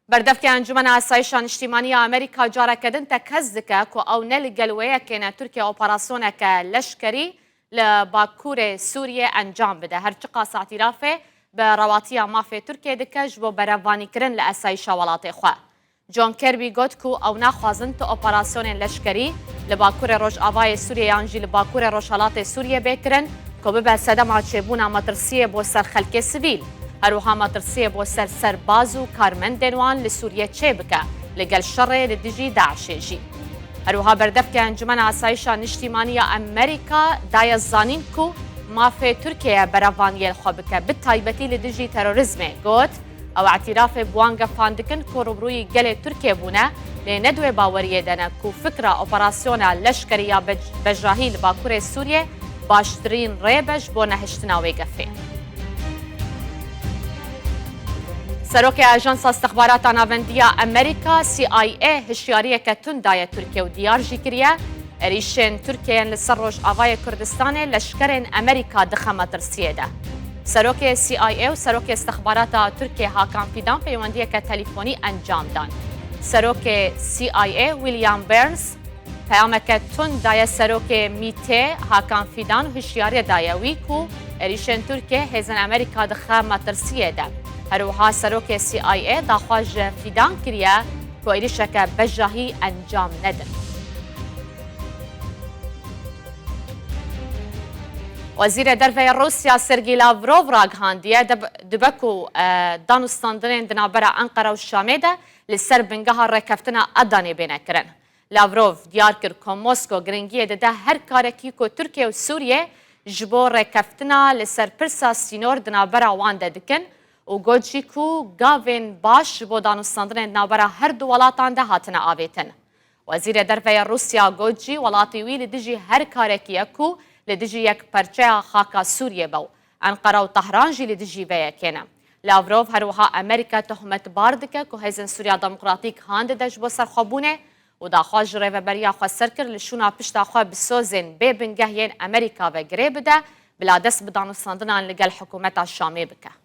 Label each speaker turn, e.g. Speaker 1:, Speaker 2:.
Speaker 1: بردفك انجمن اسایشان اجتماعی امریکا جاره کردن تکز دکه که او نلگلویه که ترکیه اپراسیونه که لشکری لباکور سوریه انجام بده هرچی قاس اعترافه به رواتی مافی ترکیه دکه جبو بروانی کرن لاسایش ولات خواه. جون کربی گفت که او نخوازن تو اپراسیون لشکری لباکور روش آوای سوریه یانجی لباکور روشالات سوریه بکرن که به صدمه چبونا مترسیه با سر خلک سویل. هروها مترسیه با سرباز و کارمندان وان لسوریه چه بکه لگل شر لدیجی داعش جی. هروها بردفک انجمن اسایشان اجتماعی امریکا دای زانین کو مافی ترکیه بروانی الخوابکه بالتایبتی لدیجی تروریسم گوت او اعتراف بوانگ فاندکن که روبروی گل ترکیه بونه لندوی باوریه دنه کو فکر اپراسیون لشکری بجراهی لباکور سوریه باشترین ریبش بو نهشتناوی گفه. سروک اژانس استخبارات ناوندیا امریکا CIA هشیاری که تندای ترکیه و دیار جیکریه ریشن ترکیه لسر روش آوای کردستان لشکرین امریکا دخمه ترسیه ده. سروک CIA و سروک استخبارات ترکیه هاکان فیدان پیوندیه که تلیفونی انجام دان. سروک CIA ویلیام برنز پیامه که تندای سروک میته هاکان فیدان و هشیاری دایوی کو ریشن ترکیه هزن امریکا دخمه ترسیه ده. هروها سروک CIA داخواج فیدان کریه که ایریشه که بجاهی انجام ندن. وزیر دروی روسیا سرگی لاوروف راگهاندیه دبکو دانستاندنین دنابرا انقره و شامه ده لسر بنگاه رکفتنا ادانی بینه کرن. لاوروف دیار کرد که موسکو گرنگیه ده هر کارکی که ترکیه و سوریه جبو رکفتنا لسر پرسا سینور دنابرا وانده دکن و گوجی کو گاوین باش بو دانستاندن نابرا هر دو ولاتان ده هاتنه آویتن. وزیر دروی روسیا گوجی ولاتی وی لدیجی هر کارکیه کو لدیجی یک پرچه خاکا سوریه بو. انقره و طهران جی لدیجی ویه کنه. لاوروف هروها امریکا تهمت باردکه که هزن سوریا دموکراتیک هاند دش بو سرخوبونه و داخواج ریوبریا خواه سرکر لشونا پشتا خواه بسوزن بی بنگهین امریکا و گره بده بلا دست بدانستاندنان لگل حکومت شامی بکه.